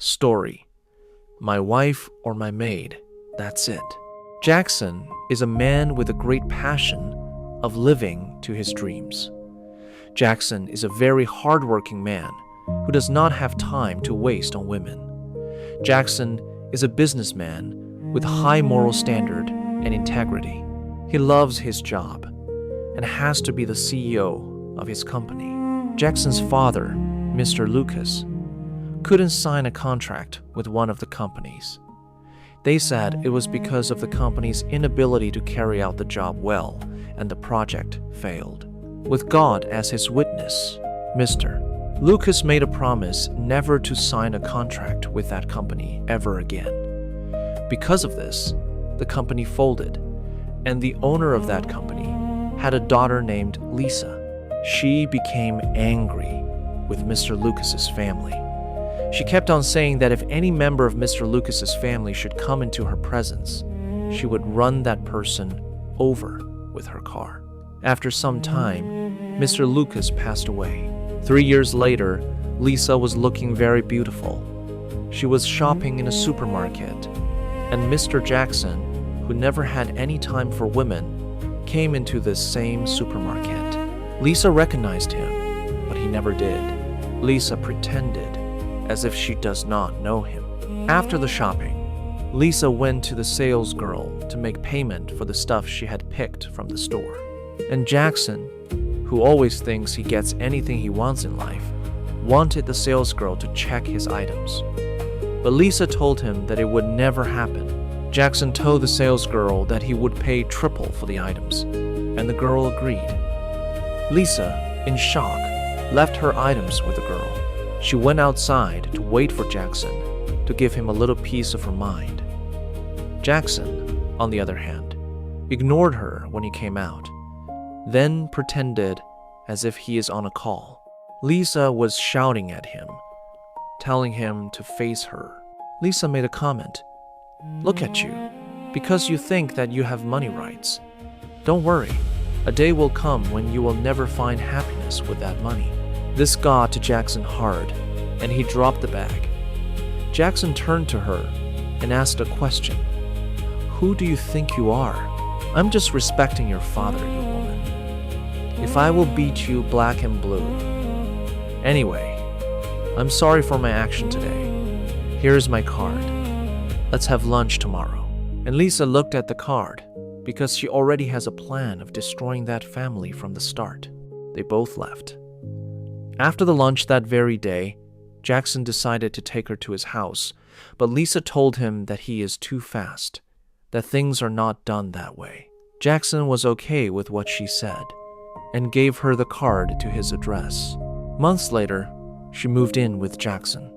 Story: My wife or my maid, that's it. Jackson is a man with a great passion of living to his dreams. Jackson is a very hardworking man who does not have time to waste on women. Jackson is a businessman with high moral standard and integrity. He loves his job and has to be the CEO of his company. Jackson's father, Mr. Lucas, couldn't sign a contract with one of the companies. They said it was because of the company's inability to carry out the job well, and the project failed. With God as his witness, Mr. Lucas made a promise never to sign a contract with that company ever again. Because of this, the company folded, and the owner of that company had a daughter named Lisa. She became angry with Mr. Lucas's family. She kept on saying that if any member of Mr. Lucas's family should come into her presence, she would run that person over with her car. After some time, Mr. Lucas passed away. 3 years later, Lisa was looking very beautiful. She was shopping in a supermarket, and Mr. Jackson, who never had any time for women, came into this same supermarket. Lisa recognized him, but he never did. Lisa pretended as if she does not know him. After the shopping, Lisa went to the salesgirl to make payment for the stuff she had picked from the store. And Jackson, who always thinks he gets anything he wants in life, wanted the salesgirl to check his items. But Lisa told him that it would never happen. Jackson told the salesgirl that he would pay triple for the items, and the girl agreed. Lisa, in shock, left her items with the girl. She went outside to wait for Jackson to give him a little piece of her mind. Jackson, on the other hand, ignored her when he came out, then pretended as if he is on a call. Lisa was shouting at him, telling him to face her. Lisa made a comment. "Look at you, because you think that you have money rights. Don't worry, a day will come when you will never find happiness with that money." This got to Jackson hard, and he dropped the bag. Jackson turned to her and asked a question. "Who do you think you are?" "I'm just respecting your father, you woman. If I will beat you black and blue. Anyway, I'm sorry for my action today. Here's my card. Let's have lunch tomorrow." And Lisa looked at the card because she already has a plan of destroying that family from the start. They both left. After the lunch that very day, Jackson decided to take her to his house, but Lisa told him that he is too fast, that things are not done that way. Jackson was okay with what she said and gave her the card to his address. Months later, she moved in with Jackson.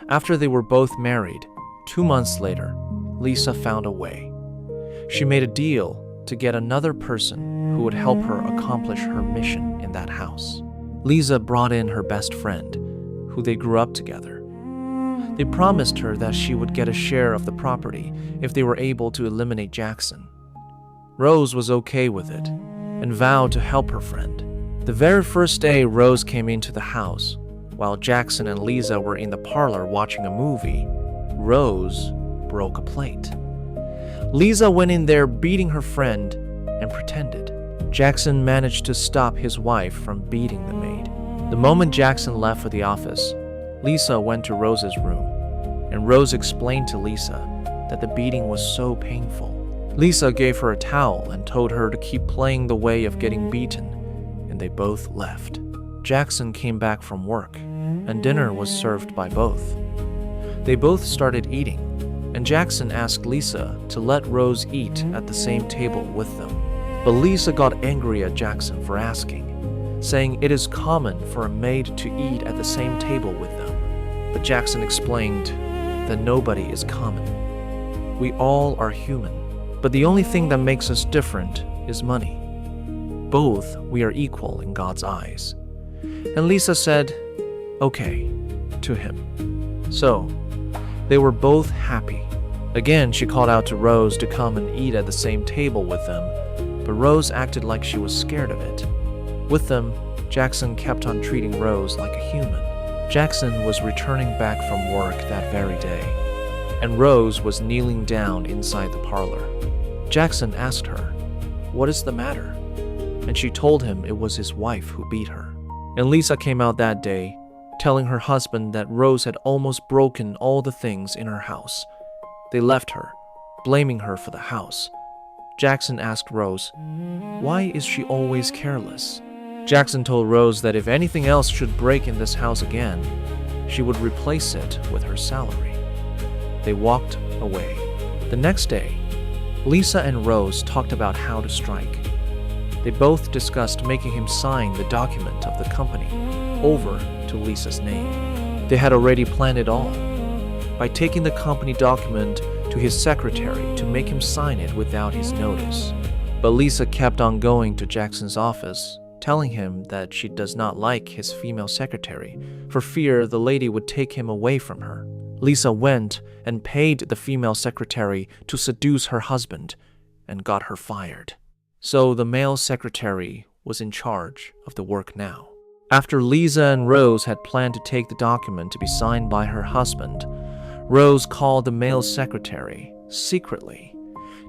After they were both married, 2 months later, Lisa found a way. She made a deal to get another person who would help her accomplish her mission in that house. Lisa brought in her best friend, who they grew up together. They promised her that she would get a share of the property if they were able to eliminate Jackson. Rose was okay with it and vowed to help her friend. The very first day Rose came into the house, while Jackson and Lisa were in the parlor watching a movie, Rose broke a plate. Lisa went in there beating her friend and pretended. Jackson managed to stop his wife from beating the maid. The moment Jackson left for the office, Lisa went to Rose's room, and Rose explained to Lisa that the beating was so painful. Lisa gave her a towel and told her to keep playing the way of getting beaten, and they both left. Jackson came back from work, and dinner was served by both. They both started eating, and Jackson asked Lisa to let Rose eat at the same table with them. But Lisa got angry at Jackson for asking, saying it is common for a maid to eat at the same table with them. But Jackson explained that nobody is common. We all are human, but the only thing that makes us different is money. Both we are equal in God's eyes. And Lisa said, "Okay," to him. So, they were both happy. Again, she called out to Rose to come and eat at the same table with them, but Rose acted like she was scared of it. With them, Jackson kept on treating Rose like a human. Jackson was returning back from work that very day, and Rose was kneeling down inside the parlor. Jackson asked her, "What is the matter?" And she told him it was his wife who beat her. And Lisa came out that day, telling her husband that Rose had almost broken all the things in her house. They left her, blaming her for the house. Jackson asked Rose, "Why is she always careless?" Jackson told Rose that if anything else should break in this house again, she would replace it with her salary. They walked away. The next day, Lisa and Rose talked about how to strike. They both discussed making him sign the document of the company over to Lisa's name. They had already planned it all by taking the company document to his secretary to make him sign it without his notice. But Lisa kept on going to Jackson's office, telling him that she does not like his female secretary for fear the lady would take him away from her. Lisa went and paid the female secretary to seduce her husband and got her fired. So the male secretary was in charge of the work now. After Lisa and Rose had planned to take the document to be signed by her husband, Rose called the male secretary secretly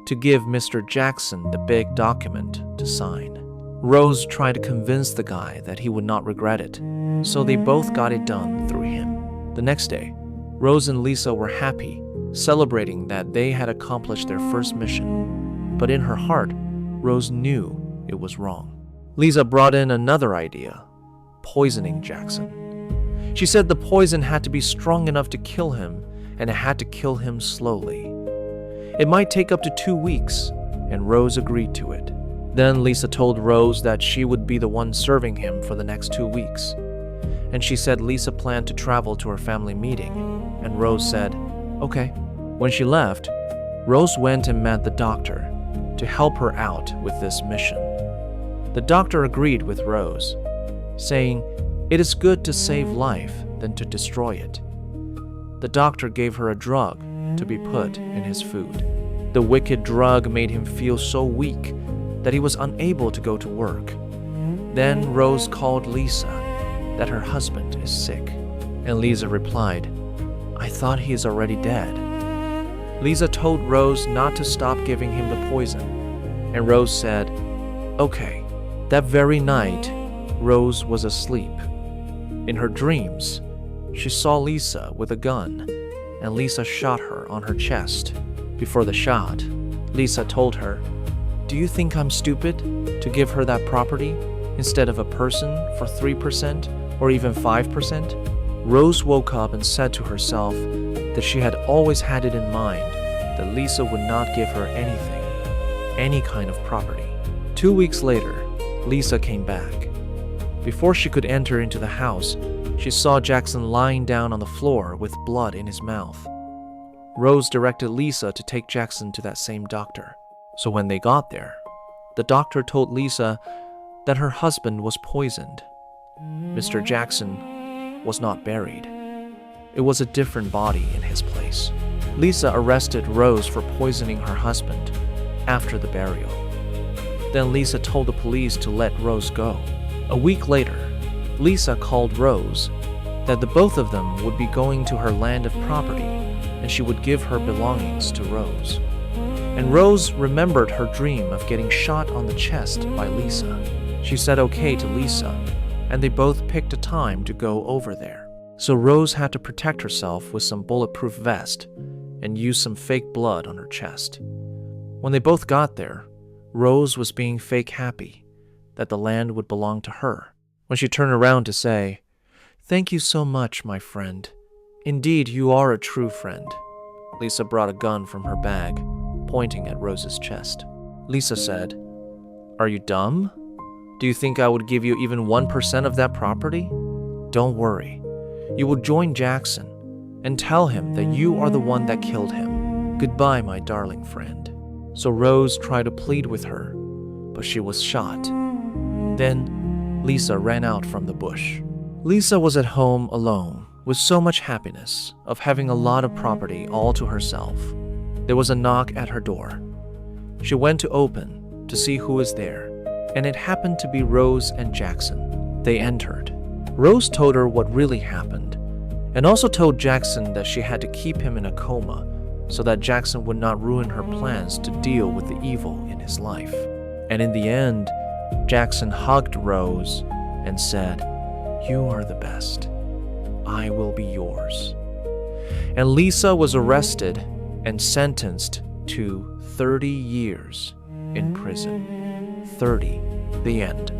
to give Mr. Jackson the big document to sign. Rose tried to convince the guy that he would not regret it, so they both got it done through him. The next day, Rose and Lisa were happy, celebrating that they had accomplished their first mission. But in her heart, Rose knew it was wrong. Lisa brought in another idea, poisoning Jackson. She said the poison had to be strong enough to kill him, and it had to kill him slowly. It might take up to 2 weeks, and Rose agreed to it. Then Lisa told Rose that she would be the one serving him for the next 2 weeks. And she said Lisa planned to travel to her family meeting, and Rose said, "Okay." When she left, Rose went and met the doctor to help her out with this mission. The doctor agreed with Rose, saying, "It is good to save life than to destroy it." The doctor gave her a drug to be put in his food. The wicked drug made him feel so weak that he was unable to go to work. Then Rose called Lisa that her husband is sick, and Lisa replied, "I thought he is already dead." Lisa told Rose not to stop giving him the poison, and Rose said, "Okay." That very night, Rose was asleep. In her dreams, she saw Lisa with a gun, and Lisa shot her on her chest. Before the shot, Lisa told her, "Do you think I'm stupid to give her that property instead of a person for 3% or even 5%? Rose woke up and said to herself that she had always had it in mind that Lisa would not give her anything, any kind of property. 2 weeks later, Lisa came back. Before she could enter into the house, she saw Jackson lying down on the floor with blood in his mouth. Rose directed Lisa to take Jackson to that same doctor. So when they got there, the doctor told Lisa that her husband was poisoned. Mr. Jackson was not buried. It was a different body in his place. Lisa arrested Rose for poisoning her husband after the burial. Then Lisa told the police to let Rose go. A week later, Lisa called Rose that the both of them would be going to her land of property and she would give her belongings to Rose. And Rose remembered her dream of getting shot on the chest by Lisa. She said okay to Lisa, and they both picked a time to go over there. So Rose had to protect herself with some bulletproof vest and use some fake blood on her chest. When they both got there, Rose was being fake happy that the land would belong to her. When she turned around to say, "Thank you so much, my friend. Indeed, you are a true friend," Lisa brought a gun from her bag, pointing at Rose's chest. Lisa said, "Are you dumb? Do you think I would give you even 1% of that property? Don't worry. You will join Jackson and tell him that you are the one that killed him. Goodbye, my darling friend." So Rose tried to plead with her, but she was shot. Then Lisa ran out from the bush. Lisa was at home alone with so much happiness of having a lot of property all to herself. There was a knock at her door. She went to open to see who was there, and it happened to be Rose and Jackson. They entered. Rose told her what really happened, and also told Jackson that she had to keep him in a coma so that Jackson would not ruin her plans to deal with the evil in his life. And in the end, Jackson hugged Rose and said, "You are the best. I will be yours." And Lisa was arrested and sentenced to 30 years in prison. 30, the end.